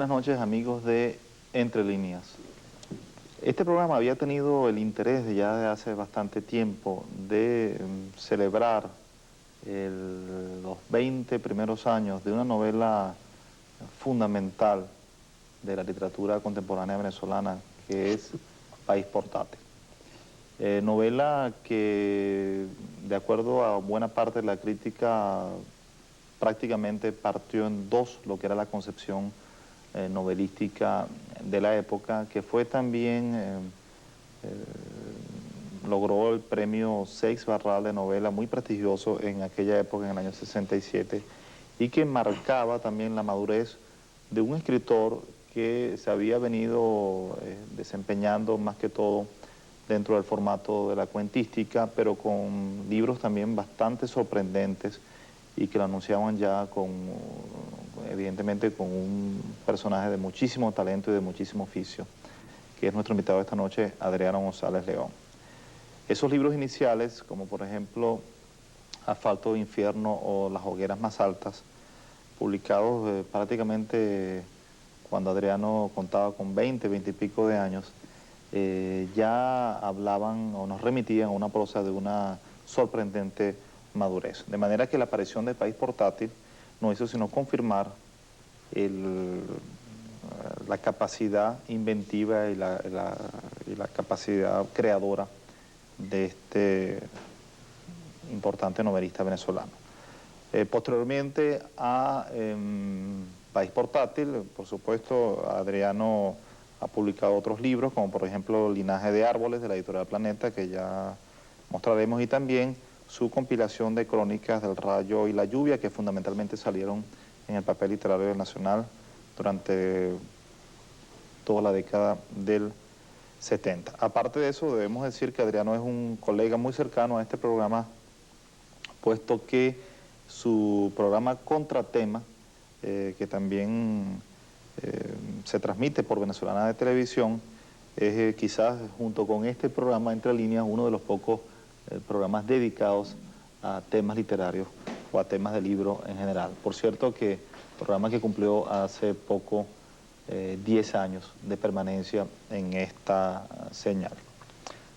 buenas noches, amigos de Entre Líneas. Este programa había tenido el interés ya de hace bastante tiempo de celebrar los 20 primeros años de una novela fundamental de la literatura contemporánea venezolana, que es País Portátil. Novela que, de acuerdo a buena parte de la crítica, prácticamente partió en dos lo que era la concepción novelística de la época, que fue también, logró el premio Seix Barral de novela, muy prestigioso en aquella época, en el año 67, y que marcaba también la madurez de un escritor que se había venido desempeñando más que todo dentro del formato de la cuentística, pero con libros también bastante sorprendentes y que lo anunciaban ya evidentemente con un personaje de muchísimo talento y de muchísimo oficio, que es nuestro invitado esta noche, Adriano González León. Esos libros iniciales, como por ejemplo Asfalto de Infierno o Las Hogueras Más Altas, publicados prácticamente cuando Adriano contaba con 20 y pico de años, ya hablaban o nos remitían a una prosa de una sorprendente madurez. De manera que la aparición de País Portátil no hizo sino confirmar la capacidad inventiva y la capacidad creadora de este importante novelista venezolano. Posteriormente a País Portátil, por supuesto, Adriano ha publicado otros libros, como por ejemplo Linaje de Árboles, de la editorial Planeta, que ya mostraremos, y también su compilación de crónicas del Rayo y la Lluvia, que fundamentalmente salieron en el papel literario nacional durante toda la década del 70. Aparte de eso, debemos decir que Adriano es un colega muy cercano a este programa, puesto que su programa Contratema, que también se transmite por Venezolana de Televisión, es quizás junto con este programa Entre Líneas uno de los pocos programas dedicados a temas literarios o a temas de libro en general. Por cierto que el programa que cumplió hace poco 10 años de permanencia en esta señal.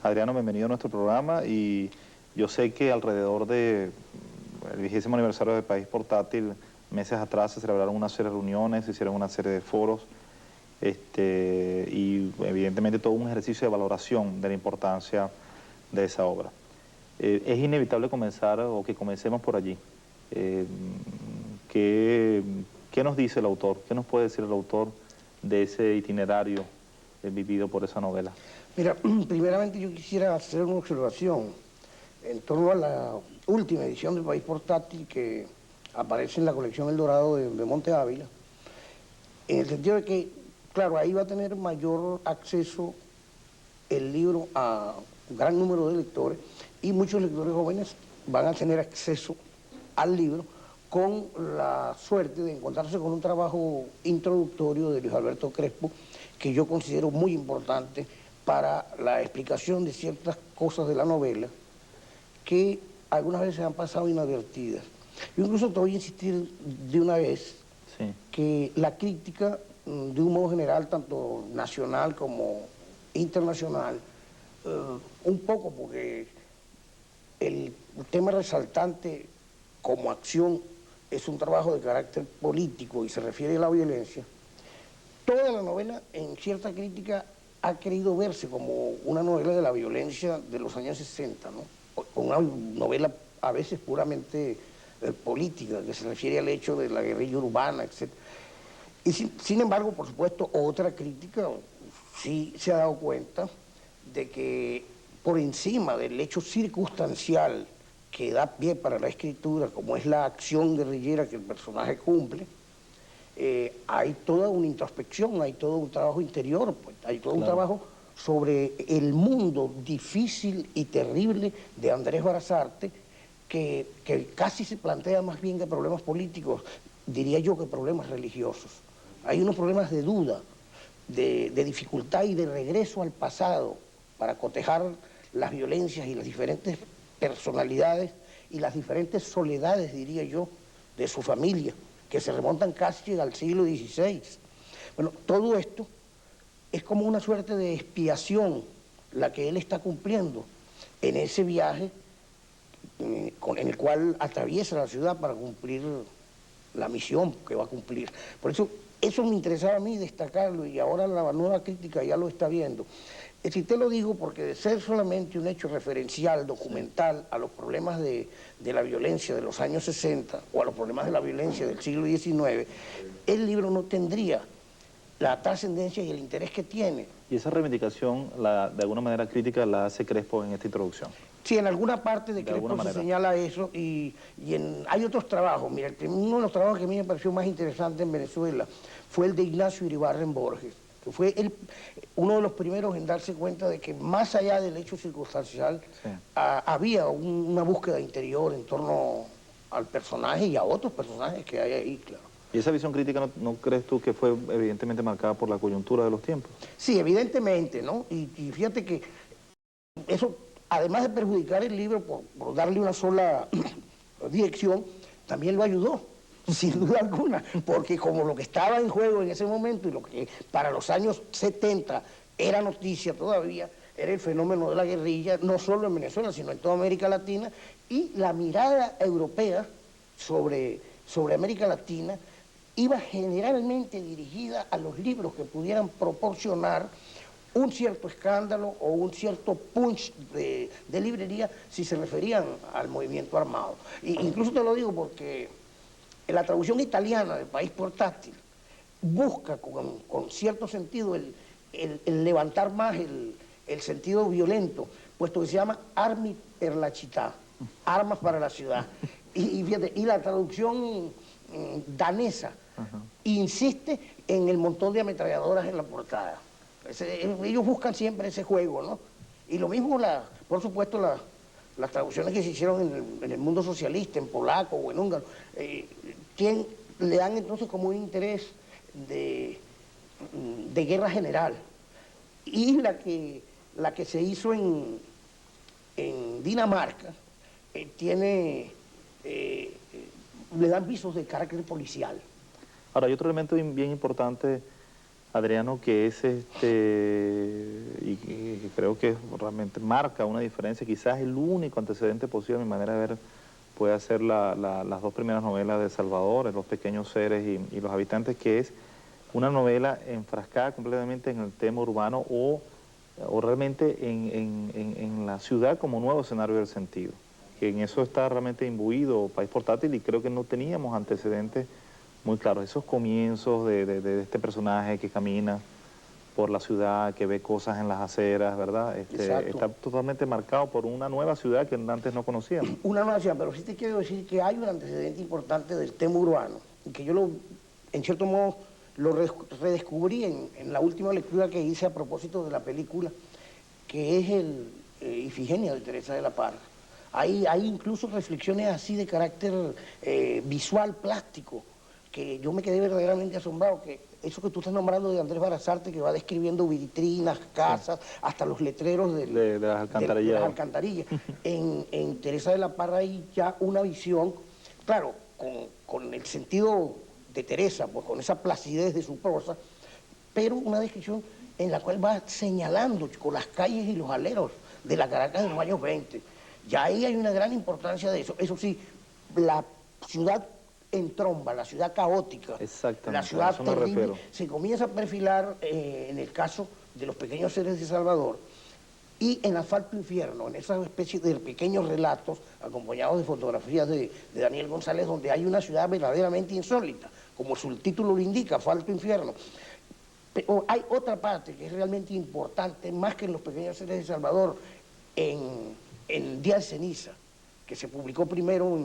Adriano, bienvenido a nuestro programa, y yo sé que alrededor del 20º aniversario de País Portátil, meses atrás se celebraron una serie de reuniones, se hicieron una serie de foros, y evidentemente todo un ejercicio de valoración de la importancia de esa obra. Es inevitable comenzar, o que comencemos por allí. ¿Qué nos dice el autor? ¿Qué nos puede decir el autor de ese itinerario vivido por esa novela? Mira, primeramente yo quisiera hacer una observación en torno a la última edición del País Portátil, que aparece en la colección El Dorado de Monte Ávila, en el sentido de que, claro, ahí va a tener mayor acceso el libro a un gran número de lectores, y muchos lectores jóvenes van a tener acceso al libro con la suerte de encontrarse con un trabajo introductorio de Luis Alberto Crespo, que yo considero muy importante para la explicación de ciertas cosas de la novela que algunas veces han pasado inadvertidas. Yo incluso te voy a insistir de una vez que la crítica, de un modo general, tanto nacional como internacional, un poco porque el tema resaltante como acción es un trabajo de carácter político y se refiere a la violencia, toda la novela en cierta crítica ha querido verse como una novela de la violencia de los años 60, ¿no? Una novela a veces puramente política, que se refiere al hecho de la guerrilla urbana, etc. Y sin embargo, por supuesto, otra crítica sí se ha dado cuenta de que por encima del hecho circunstancial que da pie para la escritura, como es la acción guerrillera que el personaje cumple, hay toda una introspección, hay todo un trabajo interior, pues, hay todo un trabajo sobre el mundo difícil y terrible de Andrés Barazarte, que casi se plantea más bien que problemas políticos, diría yo que problemas religiosos. Hay unos problemas de duda, de dificultad y de regreso al pasado para cotejar las violencias y las diferentes personalidades y las diferentes soledades, diría yo, de su familia, que se remontan casi al siglo XVI. Bueno, todo esto es como una suerte de expiación la que él está cumpliendo en ese viaje en el cual atraviesa la ciudad para cumplir la misión que va a cumplir. Por eso me interesaba a mí destacarlo y ahora la nueva crítica ya lo está viendo. Si te lo digo porque de ser solamente un hecho referencial, documental, a los problemas de la violencia de los años 60 o a los problemas de la violencia del siglo XIX, el libro no tendría la trascendencia y el interés que tiene. Y esa reivindicación, de alguna manera crítica, la hace Crespo en esta introducción. Sí, en alguna parte de Crespo se señala eso hay otros trabajos. Mira, uno de los trabajos que a mí me pareció más interesante en Venezuela fue el de Ignacio Iribarren Borges, que fue uno de los primeros en darse cuenta de que más allá del hecho circunstancial había una búsqueda interior en torno al personaje y a otros personajes que hay ahí, claro. ¿Y esa visión crítica no crees tú que fue evidentemente marcada por la coyuntura de los tiempos? Sí, evidentemente, ¿no? Y fíjate que eso, además de perjudicar el libro por darle una sola dirección, también lo ayudó, sin duda alguna, porque como lo que estaba en juego en ese momento y lo que para los años 70 era noticia todavía, era el fenómeno de la guerrilla, no solo en Venezuela, sino en toda América Latina, y la mirada europea sobre América Latina iba generalmente dirigida a los libros que pudieran proporcionar un cierto escándalo o un cierto punch de librería si se referían al movimiento armado. Incluso te lo digo porque en la traducción italiana de País Portátil busca con cierto sentido el levantar más el sentido violento, puesto que se llama Armi per la città, armas para la ciudad. Fíjate, y la traducción danesa insiste en el montón de ametralladoras en la portada. Ellos buscan siempre ese juego, ¿no? Y lo mismo, por supuesto, las traducciones que se hicieron en el mundo socialista, en polaco o en húngaro, le dan entonces como un interés de guerra general. Y la que se hizo en Dinamarca le dan visos de carácter policial. Ahora, hay otro elemento bien importante, Adriano, que es y creo que realmente marca una diferencia, quizás el único antecedente posible, a mi manera de ver, puede ser las dos primeras novelas de Salvador, Los pequeños seres y Los habitantes, que es una novela enfrascada completamente en el tema urbano o realmente en la ciudad como nuevo escenario del sentido. Que en eso está realmente imbuido País Portátil y creo que no teníamos antecedentes muy claros. Esos comienzos de este personaje que camina por la ciudad, que ve cosas en las aceras, ¿verdad? Está totalmente marcado por una nueva ciudad que antes no conocíamos. Una nueva ciudad, pero sí te quiero decir que hay un antecedente importante del tema urbano, y que yo en cierto modo lo redescubrí en la última lectura que hice a propósito de la película, que es Ifigenia de Teresa de la Parra. Hay incluso reflexiones así de carácter visual, plástico, que yo me quedé verdaderamente asombrado, que eso que tú estás nombrando de Andrés Barazarte, que va describiendo vitrinas, casas, hasta los letreros de las alcantarillas. En Teresa de la Parra hay ya una visión, claro, con el sentido de Teresa, pues con esa placidez de su prosa, pero una descripción en la cual va señalando con las calles y los aleros de la Caracas de los años 20. Ya ahí hay una gran importancia de eso. Eso sí, la ciudad en tromba, la ciudad caótica, la ciudad terrible, se comienza a perfilar en el caso de Los pequeños seres de Salvador y en Asfalto Infierno, en esa especie de pequeños relatos acompañados de fotografías de Daniel González, donde hay una ciudad verdaderamente insólita, como su título lo indica, Asfalto Infierno. Pero hay otra parte que es realmente importante, más que en Los pequeños seres de Salvador, en Día de Ceniza, que se publicó primero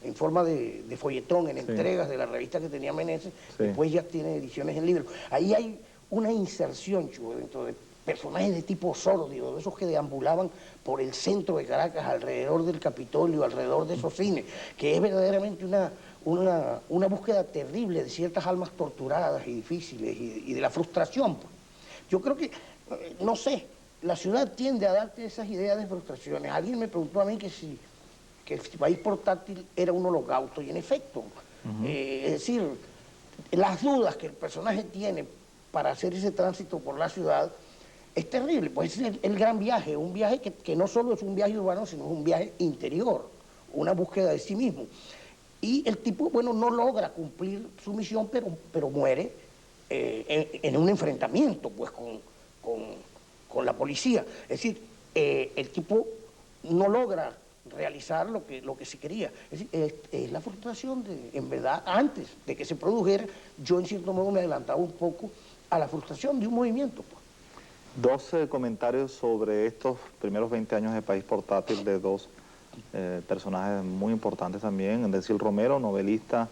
en forma de folletón, en entregas de la revista que tenía Meneses, después ya tiene ediciones en libro. Ahí hay una inserción, Chugo, dentro de personajes de tipo sórdido, de esos que deambulaban por el centro de Caracas, alrededor del Capitolio, alrededor de esos cines, que es verdaderamente una búsqueda terrible de ciertas almas torturadas y difíciles y de la frustración. Pues. Yo creo que, no sé, la ciudad tiende a darte esas ideas de frustraciones. Alguien me preguntó a mí que el País Portátil era un holocausto, y en efecto, es decir, las dudas que el personaje tiene para hacer ese tránsito por la ciudad es terrible, pues es el gran viaje, un viaje que no solo es un viaje urbano, sino un viaje interior, una búsqueda de sí mismo. Y el tipo, bueno, no logra cumplir su misión, pero muere en un enfrentamiento, pues, con la policía. Es decir, el tipo no logra realizar lo que se quería. Es decir, es la frustración en verdad, antes de que se produjera, yo en cierto modo me adelantaba un poco a la frustración de un movimiento, pues. Dos comentarios sobre estos primeros 20 años de País Portátil de dos personajes muy importantes también. Decil Romero, novelista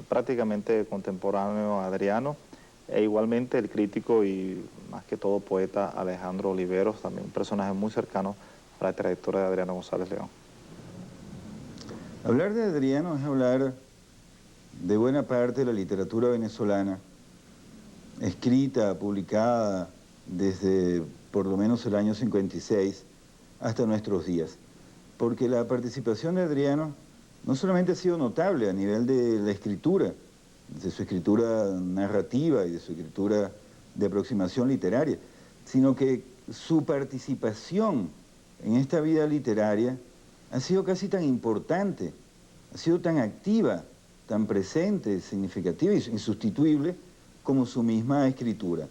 prácticamente contemporáneo a Adriano, e igualmente el crítico y más que todo poeta Alejandro Oliveros, también un personaje muy cercano a la trayectoria de Adriano González León. Hablar de Adriano es hablar de buena parte de la literatura venezolana, escrita, publicada desde por lo menos el año 56 hasta nuestros días. Porque la participación de Adriano no solamente ha sido notable a nivel de la escritura, de su escritura narrativa y de su escritura de aproximación literaria, sino que su participación en esta vida literaria ha sido casi tan importante, ha sido tan activa, tan presente, significativa e insustituible como su misma escritura.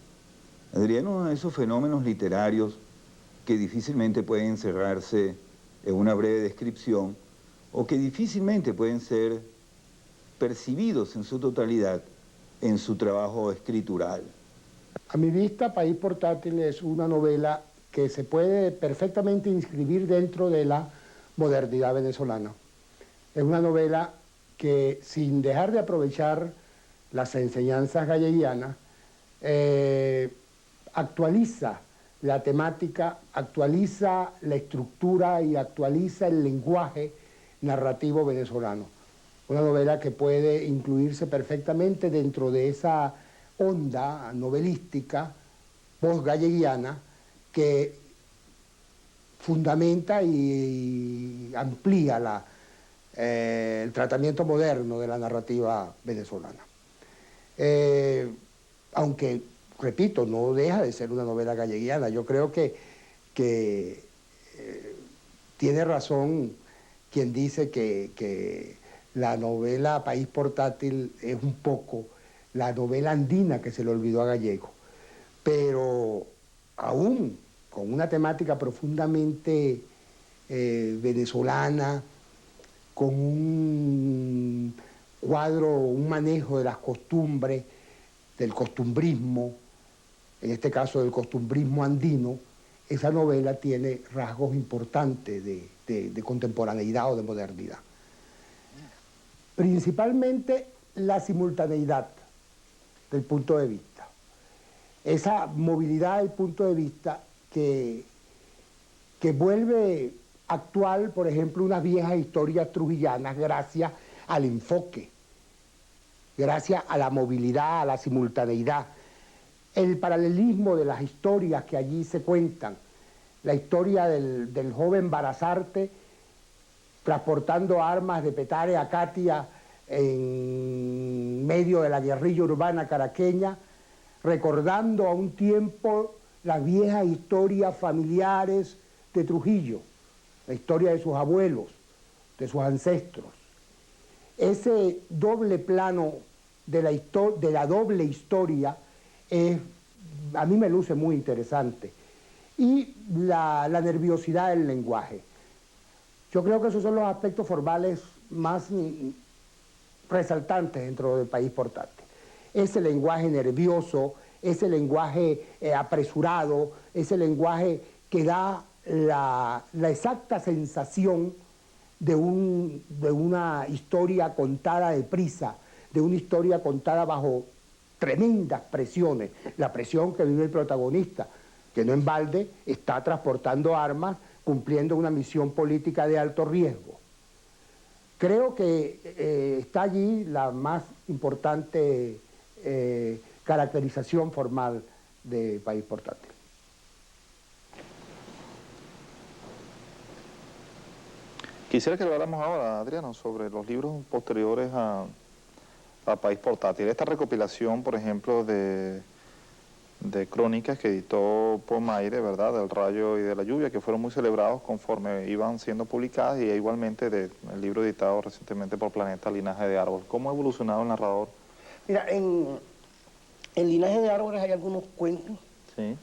Adriano es uno de esos fenómenos literarios que difícilmente pueden encerrarse en una breve descripción o que difícilmente pueden ser percibidos en su totalidad en su trabajo escritural. A mi vista, País Portátil es una novela que se puede perfectamente inscribir dentro de la modernidad venezolana. Es una novela que, sin dejar de aprovechar las enseñanzas galleguianas, actualiza la temática, actualiza la estructura y actualiza el lenguaje narrativo venezolano. Una novela que puede incluirse perfectamente dentro de esa onda novelística post-galleguiana que fundamenta y amplía el tratamiento moderno de la narrativa venezolana. Aunque, repito, no deja de ser una novela galleguiana. Yo creo que tiene razón quien dice que la novela País Portátil es un poco la novela andina que se le olvidó a Gallego, pero aún con una temática profundamente venezolana, con un cuadro, un manejo de las costumbres, del costumbrismo, en este caso del costumbrismo andino, esa novela tiene rasgos importantes de contemporaneidad o de modernidad. Principalmente la simultaneidad del punto de vista. Esa movilidad del punto de vista que vuelve actual, por ejemplo, unas viejas historias trujillanas gracias al enfoque, gracias a la movilidad, a la simultaneidad, el paralelismo de las historias que allí se cuentan, la historia del joven Barazarte transportando armas de Petare a Catia en medio de la guerrilla urbana caraqueña, recordando a un tiempo las viejas historias familiares de Trujillo, la historia de sus abuelos, de sus ancestros. Ese doble plano de la doble historia a mí me luce muy interesante. Y la nerviosidad del lenguaje. Yo creo que esos son los aspectos formales más resaltantes dentro del País Portátil. Ese lenguaje nervioso, ese lenguaje apresurado, ese lenguaje que da la exacta sensación de una historia contada deprisa, de una historia contada bajo tremendas presiones, la presión que vive el protagonista, que no en balde está transportando armas, cumpliendo una misión política de alto riesgo. Creo que está allí la más importante caracterización formal de País Portátil. Quisiera que habláramos ahora, Adriano, sobre los libros posteriores a País Portátil. Esta recopilación, por ejemplo, de crónicas que editó Pomaire, ¿verdad?, del Rayo y de la Lluvia, que fueron muy celebrados conforme iban siendo publicadas, y igualmente del libro editado recientemente por Planeta, Linaje de Árboles. ¿Cómo ha evolucionado el narrador? Mira, en Linaje de Árboles hay algunos cuentos Sí.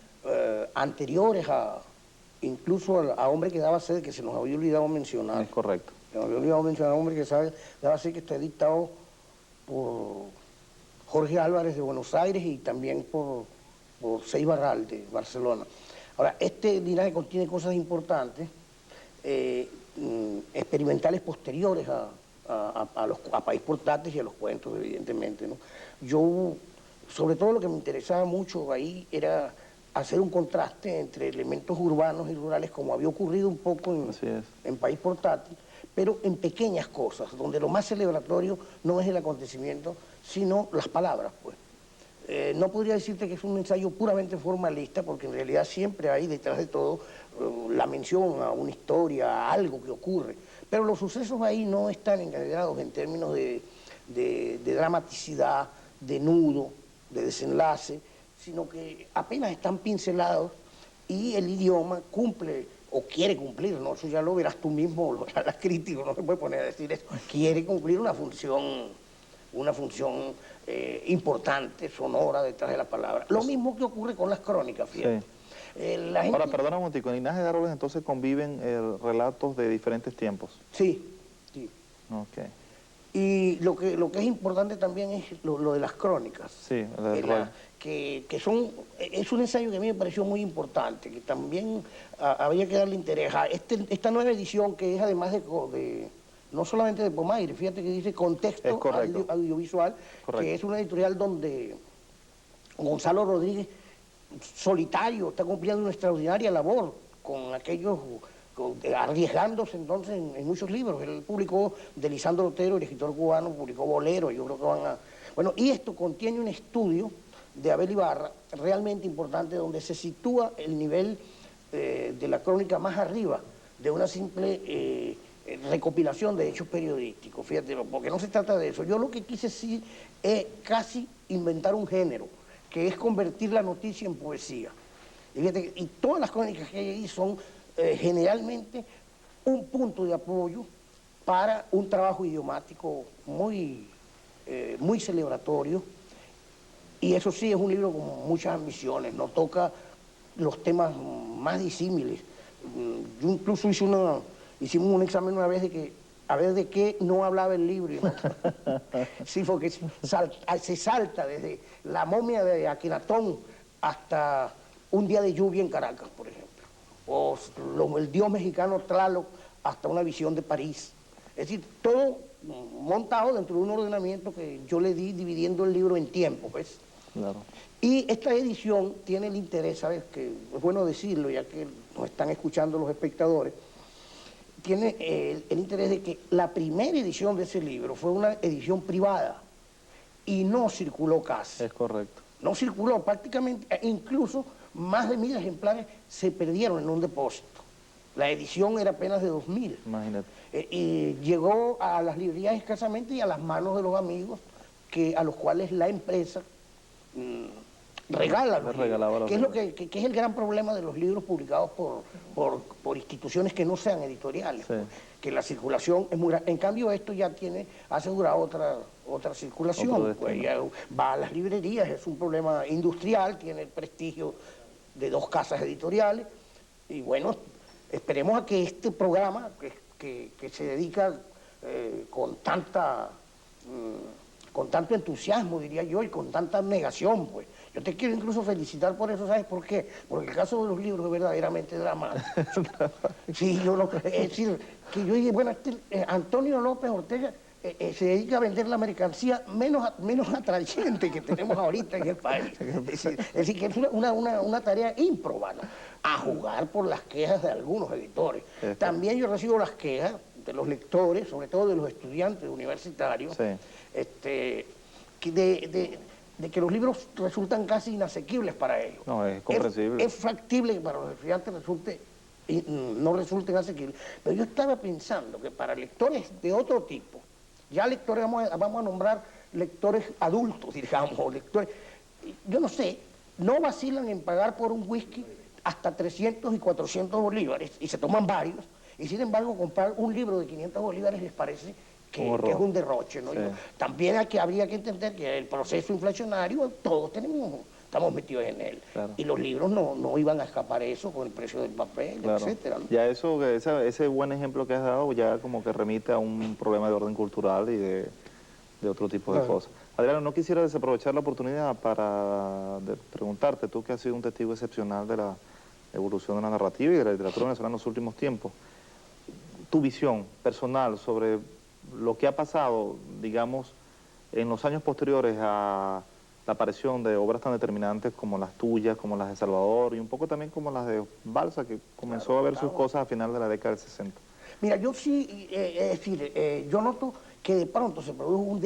anteriores incluso a Hombre que daba sed, que se nos había olvidado mencionar. Es correcto. Se nos había olvidado mencionar Hombre que daba sed, que está editado por Jorge Álvarez de Buenos Aires y también por Seis Barral de Barcelona. Ahora, este linaje contiene cosas importantes, experimentales posteriores a País Portátil y a los cuentos, evidentemente, ¿no? Yo, sobre todo, lo que me interesaba mucho ahí era hacer un contraste entre elementos urbanos y rurales, como había ocurrido un poco en País Portátil, pero en pequeñas cosas, donde lo más celebratorio no es el acontecimiento, sino las palabras, pues. No podría decirte que es un ensayo puramente formalista, porque en realidad siempre hay detrás de todo la mención a una historia, a algo que ocurre. Pero los sucesos ahí no están encadenados en términos de dramaticidad, de nudo, de desenlace, sino que apenas están pincelados y el idioma cumple o quiere cumplir, ¿no? Eso ya lo verás tú mismo, lo verás la crítica, no se puede poner a decir eso, quiere cumplir una función importante, sonora detrás de la palabra. Lo mismo que ocurre con las crónicas, fíjate. Sí. Ahora, perdona un momentico, en Linaje de Árboles entonces conviven relatos de diferentes tiempos. Sí, sí. Ok. Y lo que es importante también es lo de las crónicas. Sí, es un ensayo que a mí me pareció muy importante, que también había que darle interés a esta nueva edición, que es además no solamente de Pomaire, fíjate que dice Contexto Audiovisual, que es una editorial donde Gonzalo Rodríguez, solitario, está cumpliendo una extraordinaria labor con aquellos, arriesgándose entonces en muchos libros. Él publicó de Lisandro Otero, el escritor cubano, publicó Bolero, yo creo que van a... Bueno, y esto contiene un estudio de Abel Ibarra, realmente importante, donde se sitúa el nivel de la crónica más arriba de una simple recopilación de hechos periodísticos, fíjate, porque no se trata de eso. Yo lo que quise sí es casi inventar un género, que es convertir la noticia en poesía. Y fíjate, y todas las crónicas que hay ahí son generalmente un punto de apoyo para un trabajo idiomático muy celebratorio, y eso sí es un libro con muchas ambiciones, no toca los temas más disímiles. Yo incluso hicimos un examen una vez de que a ver de qué no hablaba el libro. ¿No? Sí, porque se salta desde la momia de Akenatón hasta un día de lluvia en Caracas, por ejemplo, o el dios mexicano Tlaloc hasta una visión de París. Es decir, todo montado dentro de un ordenamiento que yo le di dividiendo el libro en tiempo, ¿ves? Claro. Y esta edición tiene el interés, ¿sabes? Que es bueno decirlo, ya que nos están escuchando los espectadores, tiene el interés de que la primera edición de ese libro fue una edición privada y no circuló casi. Es correcto. No circuló prácticamente, incluso más de 1000 ejemplares se perdieron en un depósito. La edición era apenas de 2000. Imagínate. Y llegó a las librerías escasamente y a las manos de los amigos a los cuales la empresa regala los libros, que es el gran problema de los libros publicados por instituciones que no sean editoriales, sí. Que la circulación es muy grande. En cambio esto ya tiene asegurado otra circulación, pues ya va a las librerías, es un problema industrial, tiene el prestigio de 2 casas editoriales, y bueno, esperemos a que este programa que se dedica con tanto entusiasmo, diría yo, y con tanta abnegación, pues. Yo te quiero incluso felicitar por eso, ¿sabes por qué? Porque el caso de los libros es verdaderamente dramático. Sí, es decir, que yo dije, bueno, Antonio López Ortega se dedica a vender la mercancía menos atrayente que tenemos ahorita en el país. Es decir, que es una tarea ímproba, ¿no? A jugar por las quejas de algunos editores. También yo recibo las quejas de los lectores, sobre todo de los estudiantes universitarios, sí. De que los libros resultan casi inasequibles para ellos. No, es comprensible. Es factible que para los estudiantes no resulten asequibles. Pero yo estaba pensando que para lectores de otro tipo, ya lectores vamos a nombrar lectores adultos, digamos, o lectores, yo no sé, no vacilan en pagar por un whisky hasta 300 y 400 bolívares, y se toman varios, y sin embargo comprar un libro de 500 bolívares les parece que es un derroche, ¿no? Sí. También habría que entender que el proceso inflacionario, todos estamos metidos en él. Claro. Y los libros no iban a escapar eso con el precio del papel, Claro. etcétera, ¿no? Ya ese buen ejemplo que has dado ya como que remite a un problema de orden cultural y de otro tipo de cosas. Adriano, no quisiera desaprovechar la oportunidad para preguntarte, tú que has sido un testigo excepcional de la evolución de la narrativa y de la literatura venezolana en los últimos tiempos, tu visión personal sobre lo que ha pasado, digamos, en los años posteriores a la aparición de obras tan determinantes como las tuyas, como las de Salvador y un poco también como las de Balsa, que comenzó a ver sus cosas a final de la década del 60. Mira, yo sí, es decir, yo noto que de pronto se produjo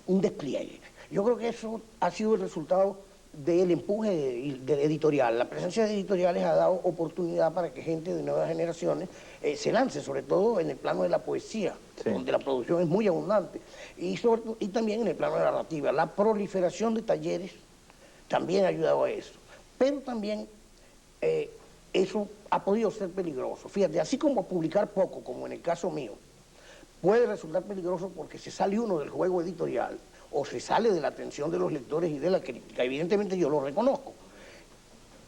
un despliegue. Yo creo que eso ha sido el resultado del empuje editorial. La presencia de editoriales ha dado oportunidad para que gente de nuevas generaciones se lance, sobre todo en el plano de la poesía, sí, donde la producción es muy abundante, y también en el plano de la narrativa. La proliferación de talleres también ha ayudado a eso, pero también eso ha podido ser peligroso. Fíjate, así como publicar poco, como en el caso mío, puede resultar peligroso porque se sale uno del juego editorial o se sale de la atención de los lectores y de la crítica. Evidentemente yo lo reconozco.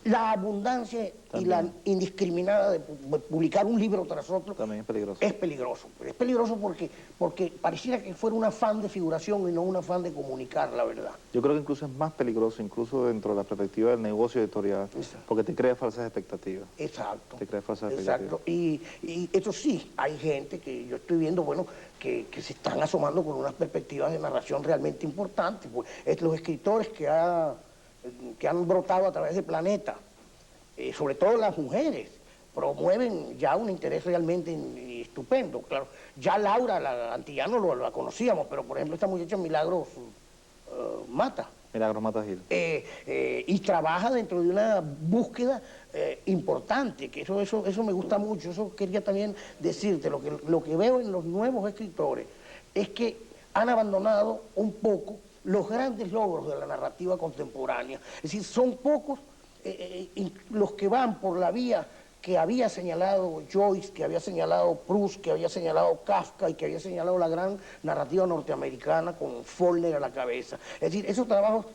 La abundancia también, y la indiscriminada de publicar un libro tras otro también es peligroso. Es peligroso. Es peligroso porque pareciera que fuera un afán de figuración y no un afán de comunicar la verdad. Yo creo que incluso es más peligroso, incluso dentro de la perspectiva del negocio editorial, porque te crea falsas expectativas. Exacto. Te crea falsas expectativas. Y eso sí, hay gente que yo estoy viendo, bueno, que se están asomando con unas perspectivas de narración realmente importantes. Pues, los escritores que han brotado a través de Planeta, sobre todo las mujeres, promueven ya un interés realmente estupendo. Claro, ya Laura, la Antillano, la conocíamos, pero por ejemplo esta muchacha Milagros Mata. Milagros Mata Gil. Y trabaja dentro de una búsqueda importante, que eso me gusta mucho. Eso quería también decirte, lo que veo en los nuevos escritores es que han abandonado un poco los grandes logros de la narrativa contemporánea. Es decir, son pocos los que van por la vía que había señalado Joyce, que había señalado Proust, que había señalado Kafka y que había señalado la gran narrativa norteamericana con Faulkner a la cabeza. Es decir, esos trabajos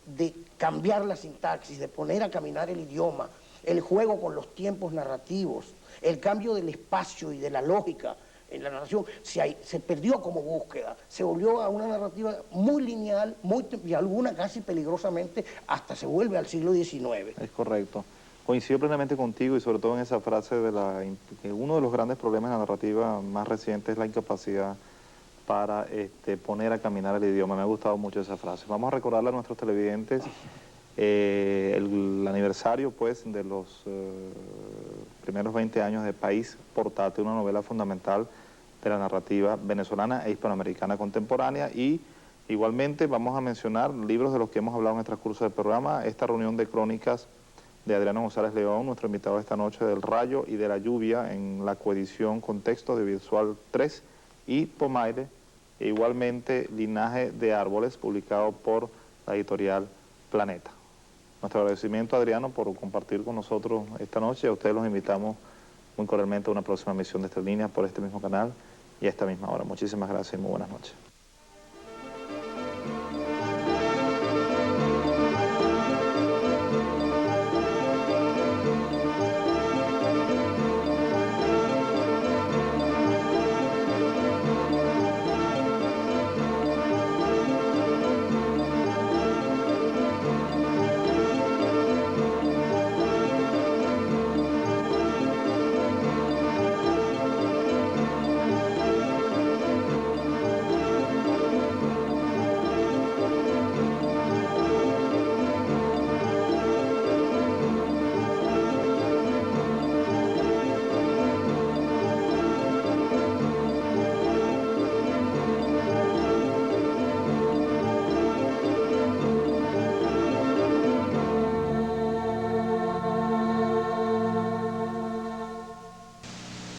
de cambiar la sintaxis, de poner a caminar el idioma, el juego con los tiempos narrativos, el cambio del espacio y de la lógica en la narración, se perdió como búsqueda, se volvió a una narrativa muy lineal, y alguna casi peligrosamente, hasta se vuelve al siglo XIX. Es correcto. Coincido plenamente contigo y sobre todo en esa frase de que uno de los grandes problemas de la narrativa más reciente es la incapacidad para poner a caminar el idioma. Me ha gustado mucho esa frase. Vamos a recordarle a nuestros televidentes el aniversario pues de los primeros 20 años de País Portátil, una novela fundamental de la narrativa venezolana e hispanoamericana contemporánea, y igualmente vamos a mencionar libros de los que hemos hablado en el transcurso del programa, esta reunión de crónicas de Adriano González León, nuestro invitado esta noche, del Rayo y de la Lluvia, en la coedición Contexto de Visual 3, y Pomaire, e igualmente Linaje de Árboles, publicado por la editorial Planeta. Nuestro agradecimiento a Adriano por compartir con nosotros esta noche. A ustedes los invitamos muy cordialmente a una próxima emisión de Entre Líneas por este mismo canal y a esta misma hora. Muchísimas gracias y muy buenas noches.